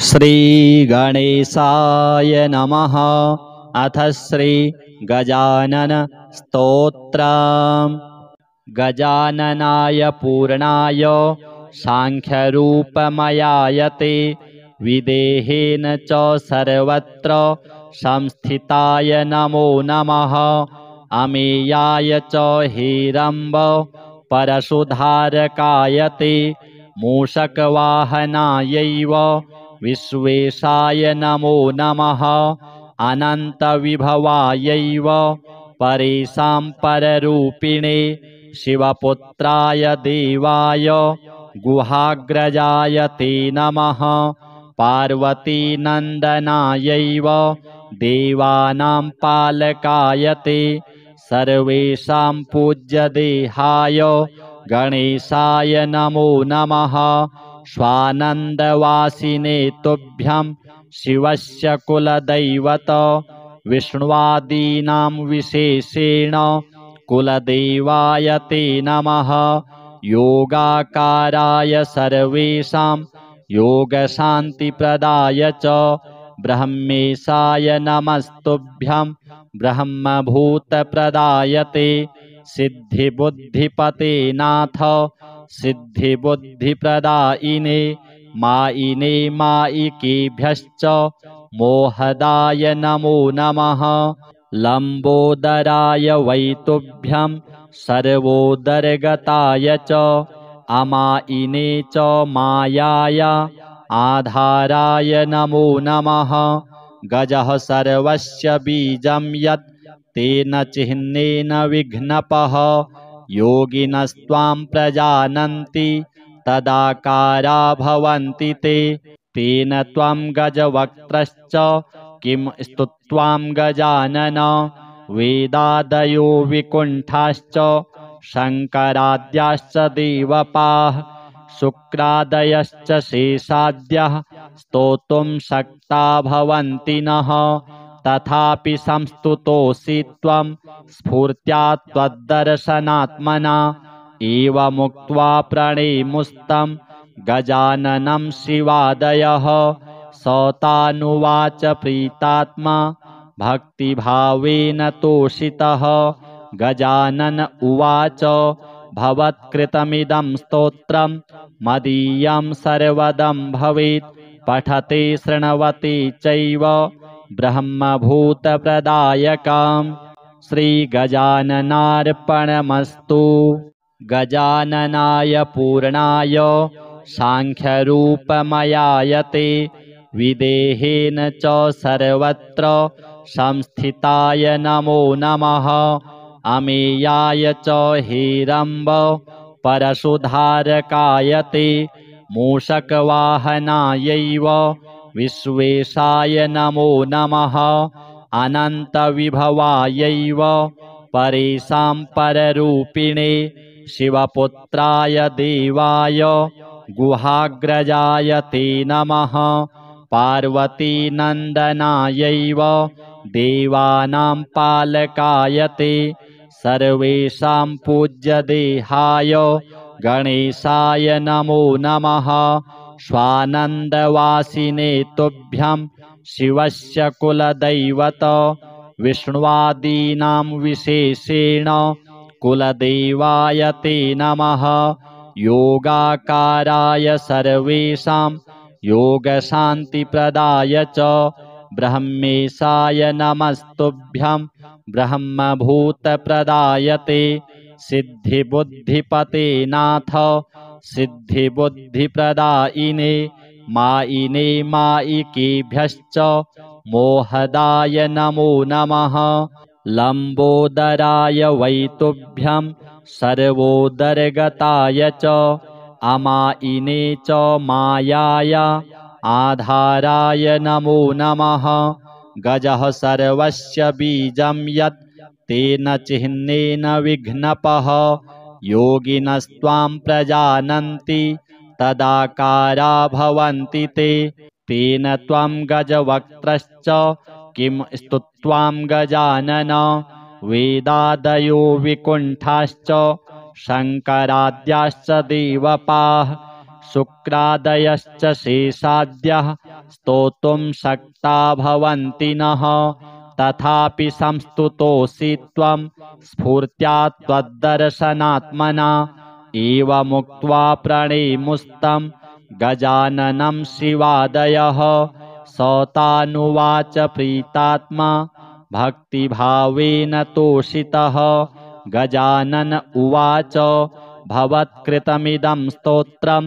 श्रीगणेशाय नमः। अथ श्री गजानन स्तोत्रम्। गजाननाय पूर्णाय सांख्यरूपमयायते विदेहेन च सर्वत्र संस्थिताय नमो नमः। अमेयाय च हेरम्ब परशुधारकायते मूषकवाहनायैव विश्वेशाय नमो नमः। अनन्तविभवायैव परेषां पररूपिणे शिवपुत्राय देवाय गुहाग्रजाय ते नमः। पार्वतीनन्दनायैव देवानां पालकाय ते सर्वेषां पूज्यदेहाय गणेशाय नमो नमः। स्वानन्दवासिने तुभ्यं शिवस्य कुलदैवत विष्णुवादीनां विशेषेण कुलदेवाय ते नमः। योगाकाराय सर्वेषां योगशान्तिप्रदाय च ब्रह्मेशाय नमस्तुभ्यं ब्रह्मभूतप्रदाय ते सिद्धिबुद्धिपते नाथ सिद्धिबुद्धिप्रदायिने मायिने मायिकेभ्यश्च मोहदाय नमो नमः। लम्बोदराय वैतुभ्यं सर्वोदरगताय च अमायिने च मायाय आधाराय नमो नमः। गजः सर्वस्य बीजं यत् तेन चिह्नेन विघ्नपः योगिनस्त्वां प्रजानन्ति तदाकारा भवन्ति ते तेन त्वं गजवक्त्रश्च किं स्तुत्वां गजानन। वेदादयो विकुण्ठाश्च शङ्कराद्याश्च देवपाः शुक्रादयश्च शेषाद्यः स्तोतुं शक्ता भवन्ति नः। तथापि संस्तुतोऽसि त्वं स्फूर्त्या त्वद्दर्शनात्मना एवमुक्त्वा प्रणेमुस्तं गजाननं शिवादयः। स तानुवाच प्रीतात्मा भक्तिभावेन तोषितः। गजानन उवाच भवत्कृतमिदं स्तोत्रं मदीयं सर्वदं भवेत् पठते शृण्वते चैव ब्रह्मभूतप्रदायकम्। श्रीगजाननार्पणमस्तु। गजाननाय पूर्णाय सांख्यरूपमयायते विदेहेन च सर्वत्र संस्थिताय नमो नमः। अमेयाय च हेरम्ब परशुधारकाय ते मूषकवाहनायैव विश्वेशाय नमो नमः। अनन्तविभवायैव परेषां पररूपिणे शिवपुत्राय देवाय गुहाग्रजाय ते नमः। पार्वतीनन्दनायैव देवानां पालकाय ते सर्वेषां पूज्यदेहाय गणेशाय नमो नमः। स्वानन्दवासिने तुभ्यं शिवस्य कुलदैवत विष्णुवादीनां विशेषेण कुलदेवाय ते नमः। योगाकाराय सर्वेषां योगशान्तिप्रदाय च ब्रह्मेशाय नमस्तुभ्यं ब्रह्मभूतप्रदाय ते सिद्धिबुद्धिपते नाथ सिद्धिबुद्धिप्रदायिने मायिने मायिकेभ्यश्च मोहदाय नमो नमः। लम्बोदराय वैतुभ्यं सर्वोदरगताय च अमायिने च मायाय आधाराय नमो नमः। गजः सर्वस्य बीजं यत् तेन चिह्नेन विघ्नपः योगिनस्त्वां प्रजानन्ति तदाकारा भवन्ति ते तेन त्वं गजवक्त्रश्च किं स्तुत्वां गजानन। वेदादयो विकुण्ठाश्च शङ्कराद्याश्च देवपाः शुक्रादयश्च शेषाद्यः स्तोतुं शक्ता भवन्ति नः तथापि संस्तुतोऽसि त्वं स्फूर्त्या त्वद्दर्शनात्मना एवमुक्त्वा प्रणेमुस्तं गजाननं शिवादयः सौतानुवाच प्रीतात्मा भक्तिभावेन तोषितः गजानन उवाच भवत्कृतमिदं स्तोत्रं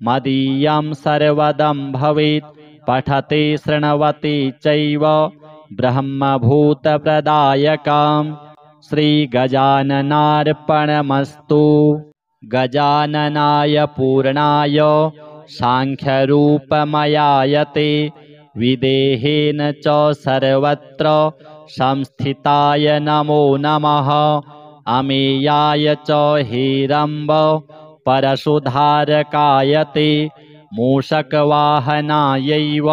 मदीयं सर्वदं भवेत् पठते शृण्वते चैव ब्रह्मभूतप्रदायकम् श्रीगजाननार्पणमस्तु। गजाननाय पूर्णाय सांख्यरूपमयाय ते विदेहेन च सर्वत्र संस्थिताय नमो नमः। अमेयाय च हेरम्ब परशुधारकाय ते मूषकवाहनायैव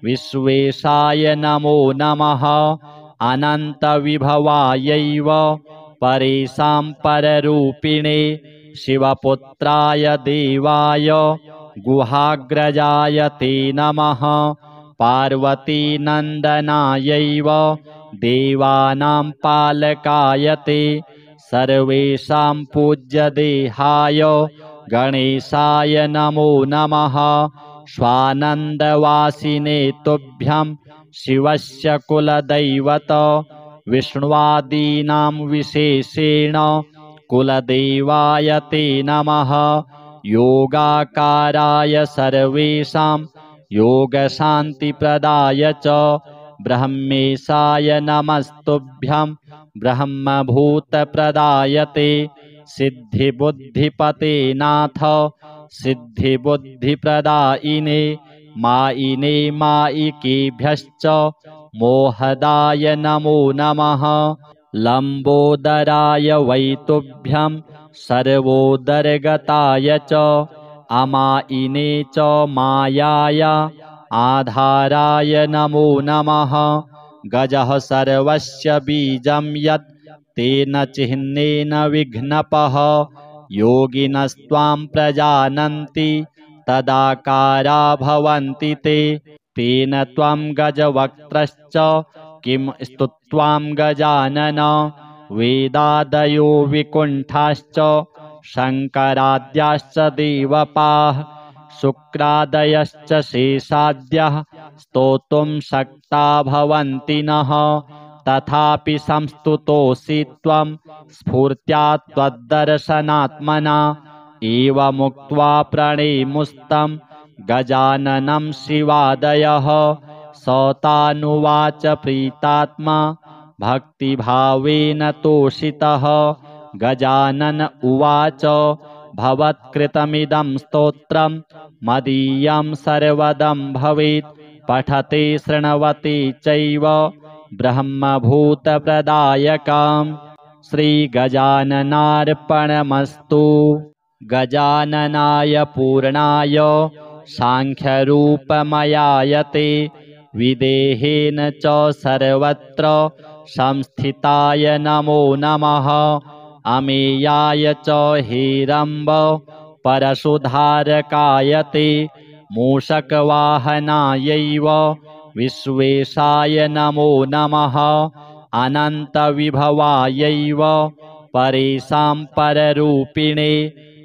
विश्वेशाय नमो नमः। अनन्तविभवायैव परेषां पररूपिणे शिवपुत्राय देवाय गुहाग्रजाय ते नमः। पार्वतीनन्दनायैव देवानां पालकाय ते सर्वेषां पूज्यदेहाय गणेशाय नमो नमः। स्वानन्दवासिने तुभ्यं शिवस्य कुलदैवत विष्णुवादीनां विशेषेण कुलदेवाय ते नमः। योगाकाराय सर्वेषां योगशान्तिप्रदाय च ब्रह्मेशाय नमस्तुभ्यं ब्रह्मभूतप्रदाय ते सिद्धिबुद्धिपते नाथ सिद्धिबुद्धिप्रदायिने मायिने मायिकेभ्यश्च मोहदाय नमो नमः। लम्बोदराय वैतुभ्यं सर्वोदरगताय च अमायिने च मायाय आधाराय नमो नमः। गजः सर्वस्य बीजं यत् तेन चिह्नेन विघ्नपः योगिनस्त्वां प्रजानन्ति तदाकारा भवन्ति ते तेन त्वं गजवक्त्रश्च किं स्तुत्वां गजानन। वेदादयो विकुण्ठाश्च शङ्कराद्याश्च देवपाः शुक्रादयश्च शेषाद्यः स्तोतुं शक्ता भवन्ति नः तथापि संस्तुतोऽसि त्वं स्फूर्त्या त्वद्दर्शनात्मना एवमुक्त्वा प्रणेमुस्तं गजाननं शिवादयः सौतानुवाच प्रीतात्मा भक्तिभावेन तोषितः गजानन उवाच भवत्कृतमिदं स्तोत्रं मदीयं सर्वदं भवेत् पठते शृण्वते चैव ब्रह्मभूतप्रदायकम् श्रीगजाननार्पणमस्तु। गजाननाय पूर्णाय सांख्यरूपमयाय ते विदेहेन च सर्वत्र संस्थिताय नमो नमः। अमेयाय च हेरम्ब परशुधारकाय ते मूषकवाहनायैव विश्वेशाय नमो नमः। अनन्तविभवायैव परेषां पररूपिणे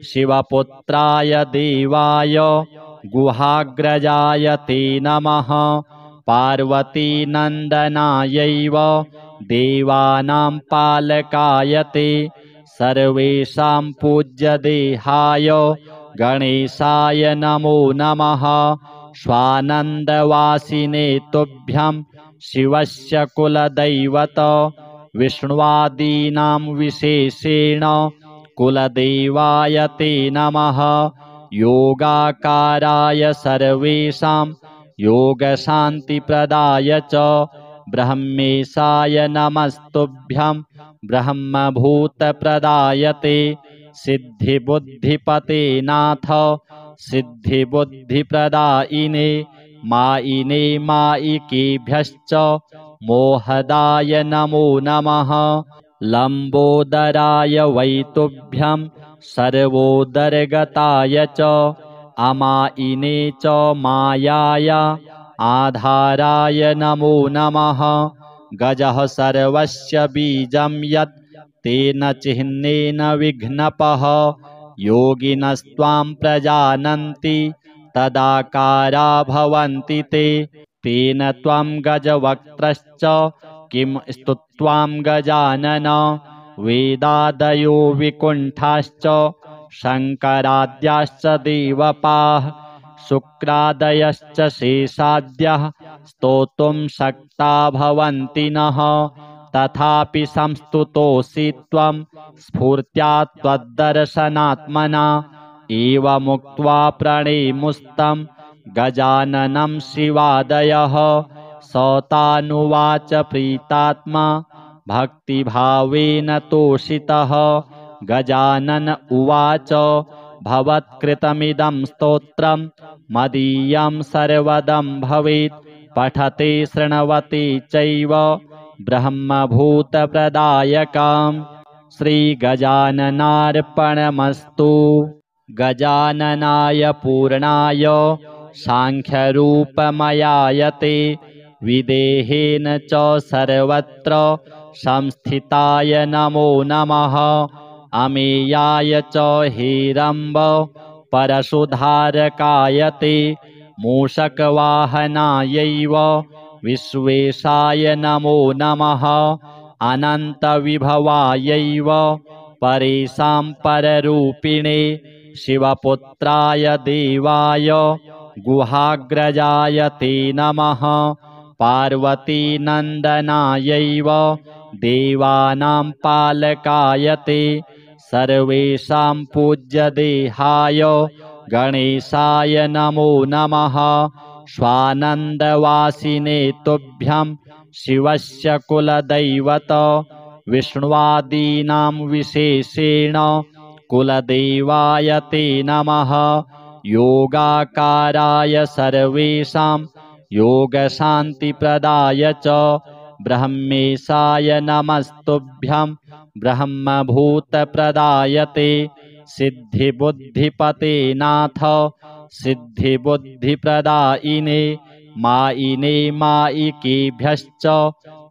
शिवपुत्राय देवाय गुहाग्रजाय ते नमः। पार्वतीनन्दनायैव देवानां पालकाय ते सर्वेषां पूज्यदेहाय गणेशाय नमो नमः। स्वानन्दवासिने तुभ्यं शिवस्य कुलदैवत विष्णुवादीनां विशेषेण कुलदेवाय ते नमः। योगाकाराय सर्वेषां योगशान्तिप्रदाय च ब्रह्मेशाय नमस्तुभ्यं ब्रह्मभूतप्रदाय ते सिद्धिबुद्धिपते नाथ सिद्धिबुद्धिप्रदायिने मायिने मायिकेभ्यश्च मोहदाय नमो नमः। लम्बोदराय वैतुभ्यं सर्वोदरगताय च अमायिने च मायाय आधाराय नमो नमः। गजः सर्वस्य बीजं यत् तेन चिह्नेन विघ्नपः योगिनस्त्वां प्रजानन्ति तदाकारा भवन्ति ते। तेन त्वं गजवक्त्रश्च किं स्तुत्वां गजानन। वेदादयो विकुण्ठाश्च शङ्कराद्याश्च देवपाः शुक्रादयश्च शेषाद्यः स्तोतुं शक्ता भवन्ति नः। तथापि संस्तुतोऽसि त्वं स्फूर्त्या त्वद्दर्शनात्मना। एवमुक्त्वा प्रणेमुस्तं गजाननं शिवादयः। स तानुवाच प्रीतात्मा भक्तिभावेन तोषितः। गजानन उवाच भवत्कृतमिदं स्तोत्रं मदीयं सर्वदं भवेत्। पठते शृण्वते चैव ब्रह्मभूतप्रदायकम्। श्रीगजाननार्पणमस्तु। गजाननाय पूर्णाय साङ्ख्यरूपमयाय ते विदेहेन च सर्वत्र संस्थिताय नमो नमः। अमेयाय च हेरम्ब परशुधारकाय ते मूषकवाहनायैव विश्वेशाय नमो नमः। अनन्तविभवायैव परेषां पररूपिणे शिवपुत्राय देवाय गुहाग्रजाय ते नमः। पार्वतीनन्दनायैव देवानां पालकाय ते सर्वेषां पूज्यदेहाय गणेशाय नमो नमः। स्वानन्दवासिने तुभ्यं शिवस्य कुलदैवत विष्णुवादीनां विशेषेण कुलदेवाय ते नमः। योगाकाराय सर्वेषां योगशान्तिप्रदाय च ब्रह्मेशाय नमस्तुभ्यं ब्रह्मभूतप्रदाय ते। सिद्धिबुद्धिपते नाथ सिद्धिबुद्धिप्रदायिने मायिने मायिकेभ्यश्च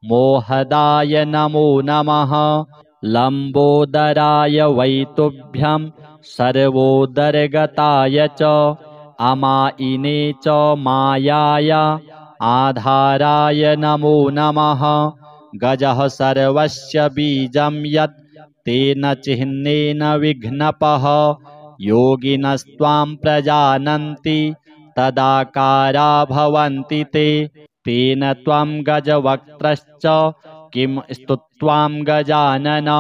मोहदाय नमो नमः। लम्बोदराय वै तुभ्यं सर्वोदरगताय च अमायिने च मायाय आधाराय नमो नमः। गजः सर्वस्य बीजं यत् तेन चिह्नेन विघ्नपः योगिनस्त्वां प्रजानन्ति तदाकारा भवन्ति ते। तेन त्वं गजवक्त्रश्च किं स्तुत्वां गजानन।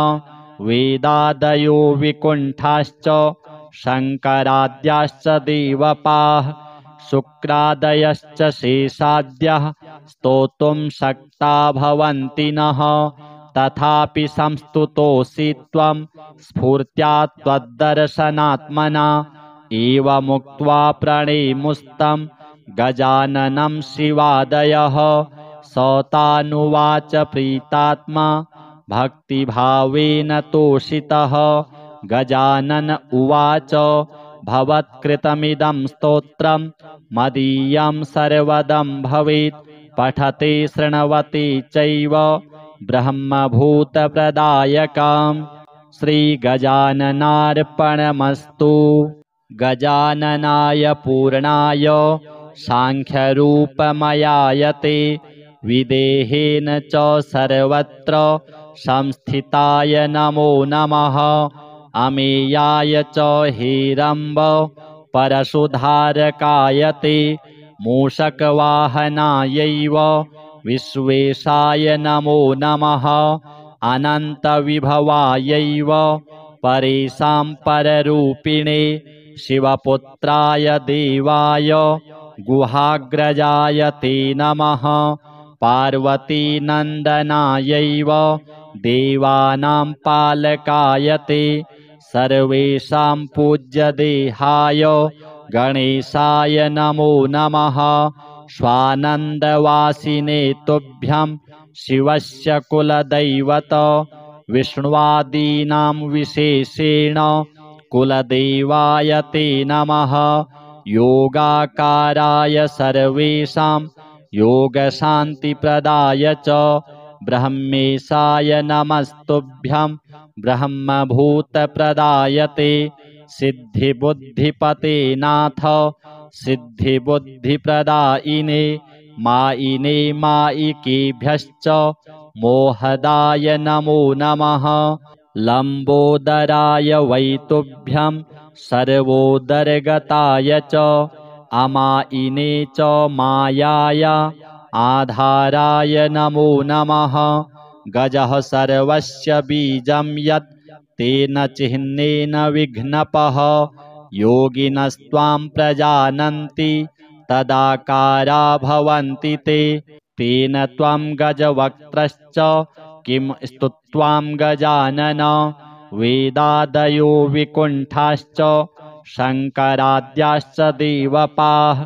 वेदादयो विकुण्ठाश्च शङ्कराद्याश्च देवपाः शुक्रादयश्च शेषाद्यः स्तोतुं शक्ता भवन्ति नः। तथापि संस्तुतोऽसि त्वं स्फूर्त्या त्वद्दर्शनात्मना। एवमुक्त्वा प्रणेमुस्तं गजाननं शिवादयः। स तानुवाच प्रीतात्मा भक्तिभावेन तोषितः। गजानन उवाच भवत्कृतमिदं स्तोत्रं मदीयं सर्वदं भवेत्। पठते शृण्वते चैव ब्रह्मभूतप्रदायकम्। श्रीगजाननार्पणमस्तु। गजाननाय पूर्णाय साङ्ख्यरूपमयाय ते विदेहेन च सर्वत्र संस्थिताय नमो नमः। अमेयाय च हेरम्ब परशुधारकाय ते मूषकवाहनायैव विश्वेशाय नमो नमः। अनन्तविभवायैव परेषां पररूपिणे शिवपुत्राय देवाय गुहाग्रजाय ते नमः। पार्वतीनन्दनायैव देवानां पालकाय ते सर्वेषां पूज्यदेहाय गणेशाय नमो नमः। स्वानन्दवासिने तुभ्यं शिवस्य कुलदैवत विष्णुवादीनां विशेषेण कुलदेवाय ते नमः। योगाकाराय सर्वेषां योगशान्तिप्रदाय च ब्रह्मेशाय नमस्तुभ्यं ब्रह्मभूतप्रदायते सिद्धिबुद्धिपते नाथ सिद्धिबुद्धिप्रदायिने मायिने मायिकेभ्यश्च मोहदाय नमो नमः लम्बोदराय वैतुभ्यं सर्वोदरगताय च अमायिने च मायाय आधाराय नमो नमः गजः सर्वस्य बीजं यत् तेन चिह्नेन विघ्नपः योगिनस्त्वां प्रजानन्ति तदाकारा भवन्ति ते तेन त्वं गजवक्त्रश्च किं स्तुत्वां गजानन वेदादयो विकुण्ठाश्च शङ्कराद्याश्च देवपाः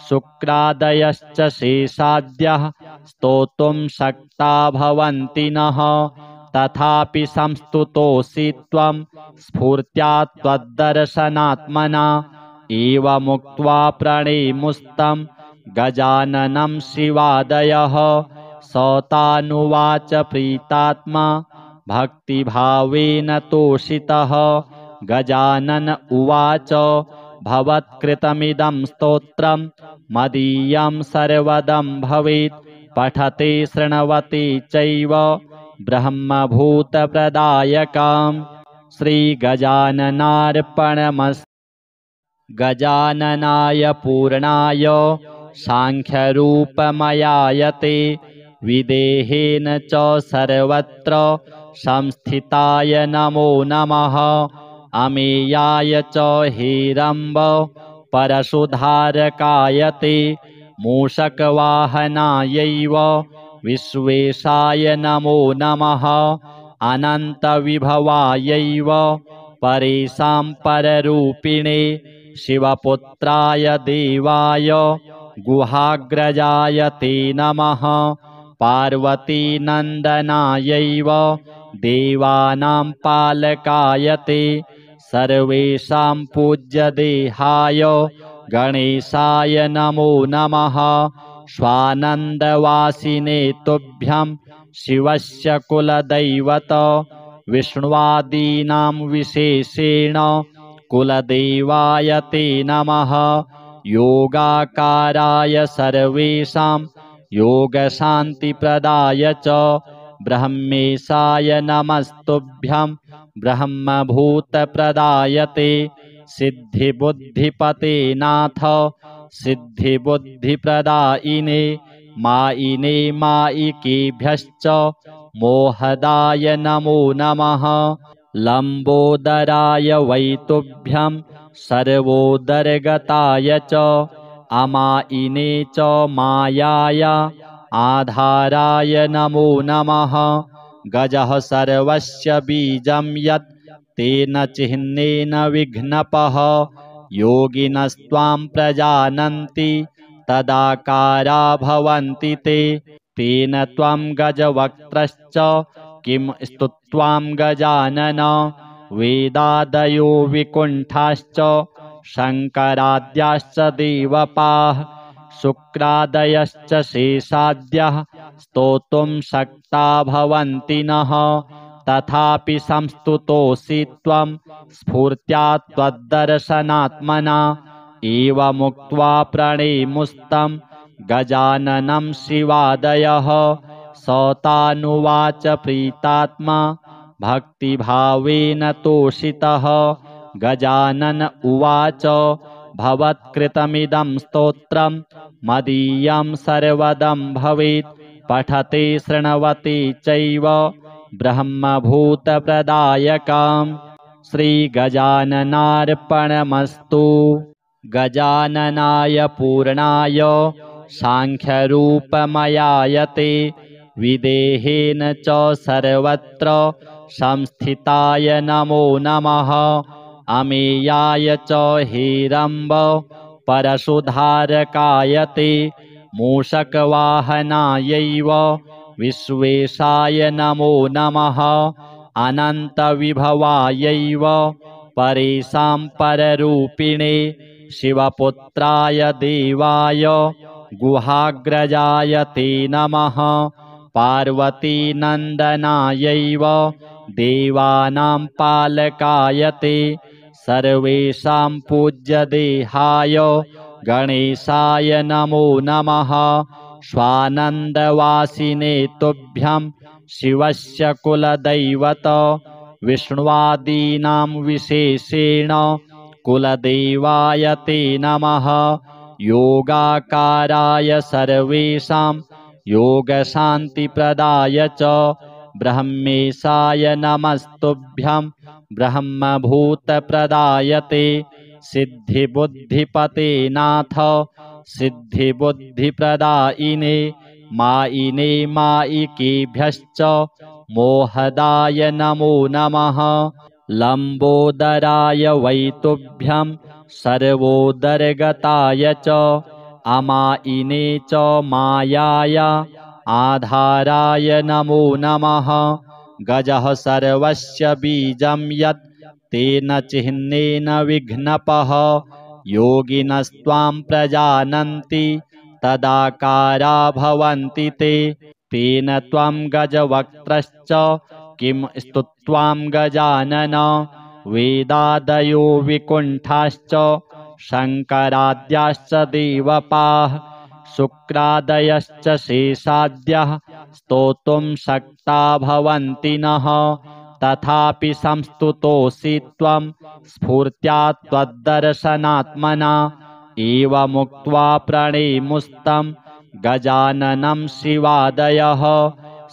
शुक्रादयश्च शेषाद्यः स्तोतुं शक्ता भवन्ति नः तथापि संस्तुतोऽसि त्वं स्फूर्त्या त्वद्दर्शनात्मना एवमुक्त्वा प्रणेमुस्तं गजाननं शिवादयः सतानुवाच प्रीतात्मा भक्तिभावेन तोषितः गजानन उवाच भवत्कृतमिदं स्तोत्रं मदीयं सर्वदं भवेत् पठते शृण्वते चैव ब्रह्मभूतप्रदायकम् श्रीगजाननार्पणमस्तु गजाननाय पूर्णाय सांख्यरूपमयायते विदेहेन च सर्वत्र संस्थिताय नमो नमः अमेयाय च हेरम्ब परशुधारकायते मूषकवाहनायैव विश्वेशाय नमो नमः अनन्तविभवायैव परेषां पररूपिणे शिवपुत्राय देवाय गुहाग्रजाय ते नमः पार्वतीनन्दनायैव देवानां पालकाय ते सर्वेषां पूज्यदेहाय गणेशाय नमो नमः स्वानन्दवासिने तुभ्यं शिवस्य कुलदैवत विष्णुवादीनां विशेषेण कुलदेवाय ते नमः योगाकाराय सर्वेषां योगशान्तिप्रदाय च ब्रह्मेशाय नमस्तुभ्यं ब्रह्मभूतप्रदायते सिद्धिबुद्धिपते नाथ सिद्धिबुद्धिप्रदायिने मायिने मायिकेभ्यश्च मोहदाय नमो नमः लम्बोदराय वैतुभ्यं सर्वोदरगताय च अमायिने च मायाय आधाराय नमो नमः गजः सर्वस्य बीजं यत् तेन चिह्नेन विघ्नपः योगिनस्त्वां प्रजानन्ति तदाकारा भवन्ति ते तेन त्वं गजवक्त्रश्च किं स्तुत्वां गजानन वेदादयो विकुण्ठाश्च शङ्कराद्याश्च देवपाः शुक्रादयश्च शेषाद्यः स्तोतुं शक्ता भवन्ति नः तथापि संस्तुतोऽसि त्वं स्फूर्त्या त्वद्दर्शनात्मना एवमुक्त्वा प्रणेमुस्तं गजाननं शिवादयः सतानुवाच प्रीतात्मा भक्तिभावेन तोषितः गजानन उवाच भवत्कृतमिदं स्तोत्रं मदीयं सर्वदं भवेत् पठते शृण्वते चैव ब्रह्मभूतप्रदायकम् श्रीगजाननार्पणमस्तु गजाननाय पूर्णाय सांख्यरूपमयायते विदेहेन च सर्वत्र संस्थिताय नमो नमः अमेयाय च हेरम्ब परशुधारकायते मूषकवाहनायैव विश्वेशाय नमो नमः अनन्तविभवायैव परेषां पररूपिणे शिवपुत्राय देवाय गुहाग्रजाय ते नमः। पार्वतीनन्दनायैव देवानां पालकाय ते सर्वेषां पूज्यदेहाय गणेशाय नमो नमः। स्वानन्दवासिने तुभ्यं शिवस्य कुलदैवत विष्णुवादीनां विशेषेण कुलदेवाय ते नमः। योगाकाराय सर्वेषां योगशान्तिप्रदाय च ब्रह्मेशाय नमस्तुभ्यं ब्रह्मभूतप्रदाय ते सिद्धिबुद्धिपते नाथ सिद्धिबुद्धिप्रदायिने मायिने मायिकेभ्यश्च मोहदाय नमो नमः। लम्बोदराय वै तुभ्यं सर्वोदरगताय च अमायिने च मायाय आधाराय नमो नमः। गजः सर्वस्य बीजं यत् तेन चिह्नेन विघ्नपः योगिनस्त्वां प्रजानन्ति तदाकारा भवन्ति ते। तेन त्वं गजवक्त्रश्च किं स्तुत्वां गजानन वेदादयो विकुण्ठाश्च शङ्कराद्याश्च देवपाः शुक्रादयश्च शेषाद्यः स्तोतुं शक्ता भवन्ति नः। तथापि संस्तुतोऽसि त्वं स्फूर्त्या त्वद्दर्शनात्मना एवमुक्त्वा प्रणेमुस्तं गजाननं शिवादयः।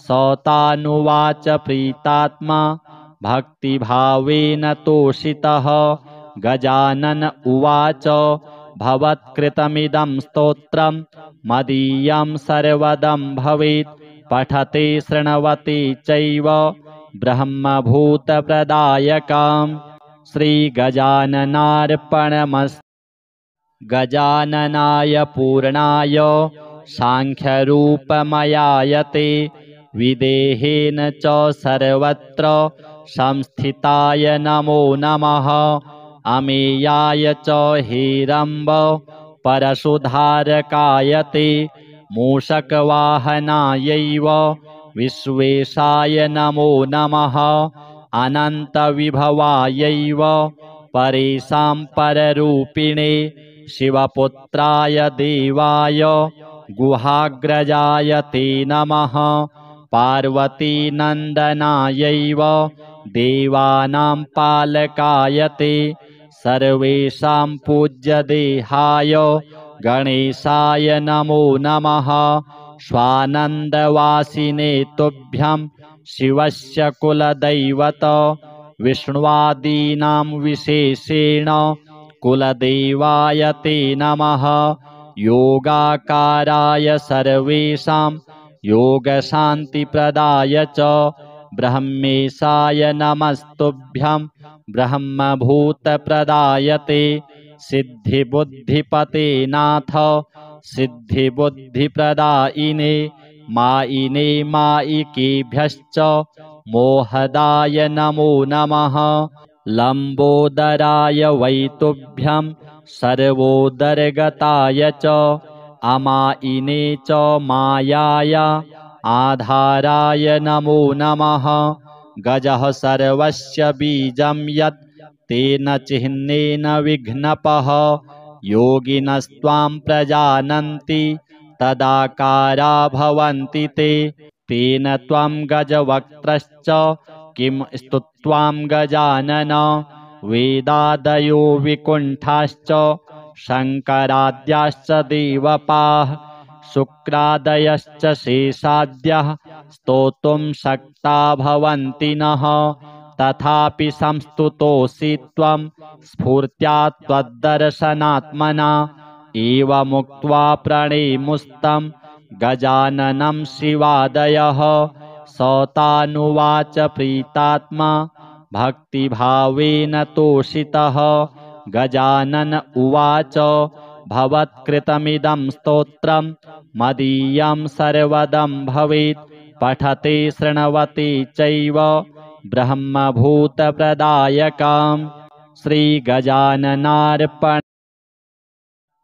स तानुवाच प्रीतात्मा भक्तिभावेन तोषितः। गजानन उवाच भवत्कृतमिदं स्तोत्रं मदीयं सर्वदं भवेत् पठते शृण्वते चैव ब्रह्मभूतप्रदायकम्। श्रीगजाननार्पणमस्तु। गजाननाय पूर्णाय साङ्ख्यरूपमयाय ते विदेहेन च सर्वत्र संस्थिताय नमो नमः। अमेयाय च हेरम्ब परशुधारकाय ते मूषकवाहनायैव विश्वेशाय नमो नमः। अनन्तविभवायैव परेषां पररूपिणे शिवपुत्राय देवाय गुहाग्रजाय ते नमः। पार्वतीनन्दनायैव देवानां पालकाय ते सर्वेषां पूज्यदेहाय गणेशाय नमो नमः। स्वानन्दवासिने तुभ्यं शिवस्य कुलदैवत विष्णुवादीनां विशेषेण कुलदेवाय ते नमः। योगाकाराय सर्वेषां योगशान्तिप्रदाय च ब्रह्मेशाय नमस्तुभ्यं ब्रह्मभूतप्रदाय ते सिद्धिबुद्धिपते नाथ सिद्धिबुद्धिप्रदायिने मायिने मायिकेभ्यश्च मोहदाय नमो नमः। लम्बोदराय वै तुभ्यं सर्वोदरगताय च अमायिने च मायाय आधाराय नमो नमः। गजः सर्वस्य बीजं यत् तेन चिह्नेन विघ्नपः योगिनस्त्वां प्रजानन्ति तदाकारा भवन्ति ते। तेन त्वं गजवक्त्रश्च किं स्तुत्वां गजानन वेदादयो विकुण्ठाश्च शङ्कराद्याश्च देवपाः शुक्रादयश्च शेषाद्यः स्तोतुं शक्ता भवन्ति नः। तथापि संस्तुतोऽसि त्वं स्फूर्त्या त्वद्दर्शनात्मना एवमुक्त्वा प्रणेमुस्तं गजाननं शिवादयः। स तानुवाच प्रीतात्मा भक्तिभावेन तोषितः। गजानन उवाच भवत्कृतमिदं स्तोत्रं मदीयं सर्वदं भवेत् पठते शृण्वते चैव ब्रह्मभूतप्रदायकम्। श्रीगजाननार्पणम्।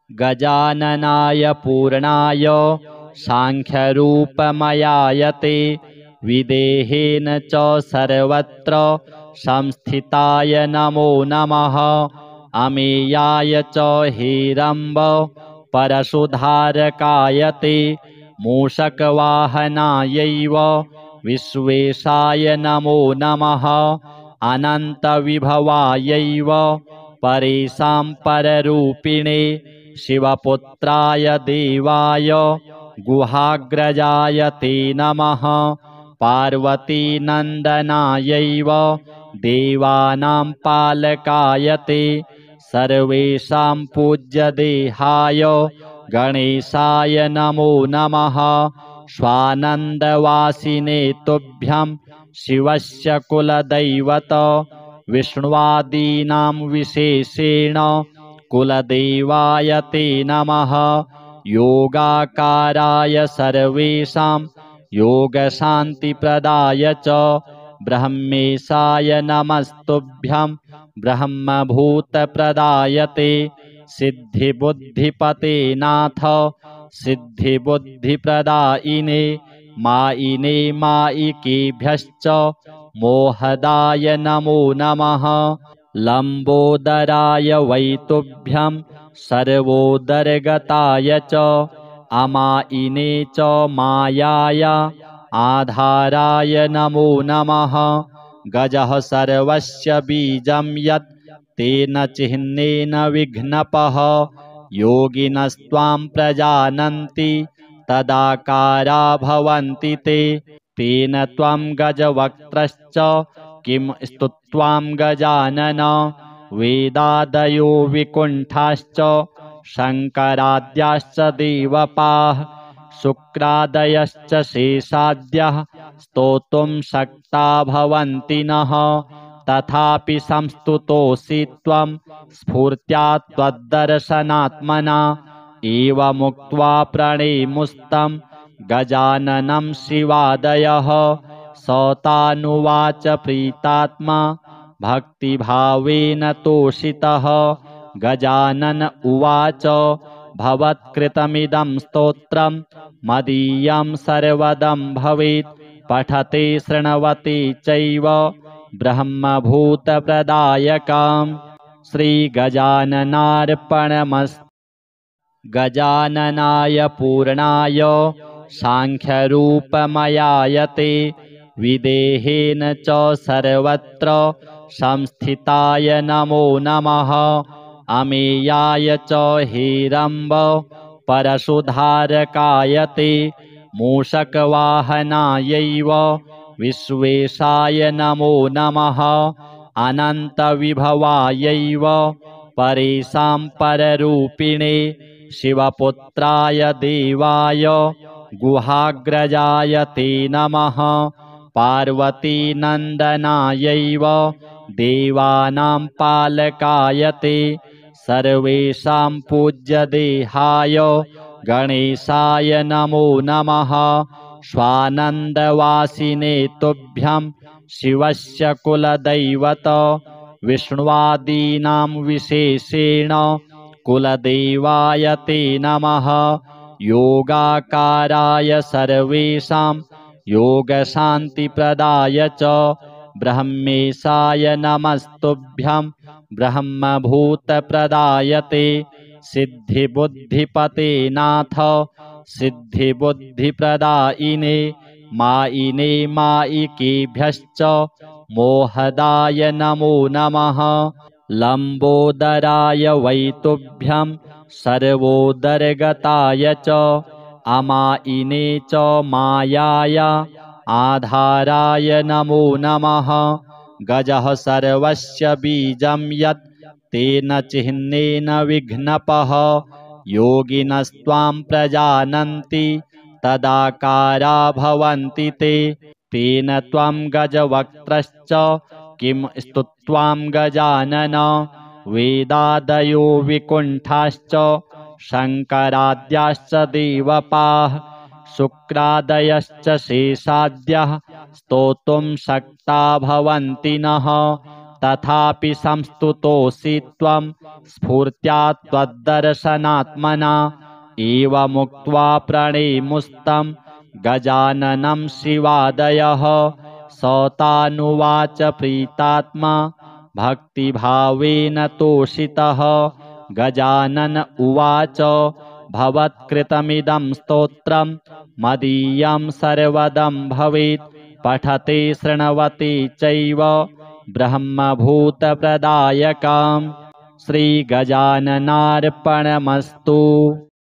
गजाननाय पूर्णाय साङ्ख्यरूपमयाय ते विदेहेन च सर्वत्र संस्थिताय नमो नमः। अमेयाय च हेरम्ब परशुधारकाय ते मूषकवाहनायैव विश्वेशाय नमो नमः। अनन्तविभवायैव परेषां पररूपिणे शिवपुत्राय देवाय गुहाग्रजाय ते नमः। पार्वतीनन्दनायैव देवानां पालकाय ते सर्वेषां पूज्यदेहाय गणेशाय नमो नमः। स्वानन्दवासिने तुभ्यं शिवस्य कुलदैवत विष्णुवादीनां विशेषेण कुलदेवाय ते नमः। योगाकाराय सर्वेषां योगशान्तिप्रदाय च ब्रह्मेशाय नमस्तुभ्यं ब्रह्मभूतप्रदाय ते सिद्धिबुद्धिपते नाथ सिद्धिबुद्धिप्रदायिने मायिने मायिकेभ्यश्च मोहदाय नमो नमः। लम्बोदराय वैतुभ्यं सर्वोदरगताय च अमायिने च मायाय आधाराय नमो नमः। गजः सर्वस्य बीजं यत् तेन चिह्नेन विघ्नपः योगिनस्त्वां प्रजानन्ति तदाकारा भवन्ति ते तेन त्वं गजवक्त्रश्च किं स्तुत्वां गजानन वेदादयो विकुण्ठाश्च शङ्कराद्याश्च देवपाः शुक्रादयश्च शेषाद्यः स्तोतुं शक्ता भवन्ति नः। तथापि संस्तुतोऽसि त्वं स्फूर्त्या त्वद्दर्शनात्मना एवमुक्त्वा प्रणेमुस्तं गजाननं शिवादयः। स तानुवाच प्रीतात्मा भक्तिभावेन तोषितः गजानन उवाच भवत्कृतमिदं स्तोत्रं मदीयं सर्वदं भवेत् पठते शृण्वते चैव ब्रह्मभूतप्रदायकम्। श्रीगजाननार्पणमस्तु। गजाननाय पूर्णाय साङ्ख्यरूपमयाय ते विदेहेन च सर्वत्र संस्थिताय नमो नमः। अमेयाय च हेरम्ब परशुधारकाय ते मूषकवाहनायैव विश्वेशाय नमो नमः। अनन्तविभवायैव परेषां पररूपिणे शिवपुत्राय देवाय गुहाग्रजाय ते नमः। पार्वतीनन्दनायैव देवानां पालकाय ते सर्वेषां पूज्यदेहाय गणेशाय नमो नमः। स्वानन्दवासिने तुभ्यं शिवस्य कुलदैवत विष्णुवादीनां विशेषेण कुलदेवाय ते नमः। योगाकाराय सर्वेषां योगशान्तिप्रदाय च ब्रह्मेशाय नमस्तुभ्यं ब्रह्मभूतप्रदाय ते सिद्धिबुद्धिपते नाथ सिद्धिबुद्धिप्रदायिने मायिने मायिकेभ्यश्च मोहदाय नमो नमः। लम्बोदराय वैतुभ्यं सर्वोदरगताय च अमायिने च मायाय आधाराय नमो नमः। गजः सर्वस्य बीजं यत् तेन चिह्नेन विघ्नपः योगिनस्त्वां प्रजानन्ति तदाकारा भवन्ति ते तेन त्वं गजवक्त्रश्च किं स्तुत्वां गजानन वेदादयो विकुण्ठाश्च शङ्कराद्याश्च देवपाः शुक्रादयश्च शेषाद्यः स्तोतुं शक्ता भवन्ति नः। तथापि संस्तुतोऽसि त्वं स्फूर्त्या त्वद्दर्शनात्मना एवमुक्त्वा प्रणेमुस्तं गजाननं शिवादयः स तानुवाच प्रीतात्मा भक्तिभावेन तोषितः गजानन उवाच भवत्कृतमिदं स्तोत्रं मदीयं सर्वदं भवेत् पठते शृण्वते चैव ब्रह्मभूतप्रदायकम् श्रीगजाननार्पणमस्तु।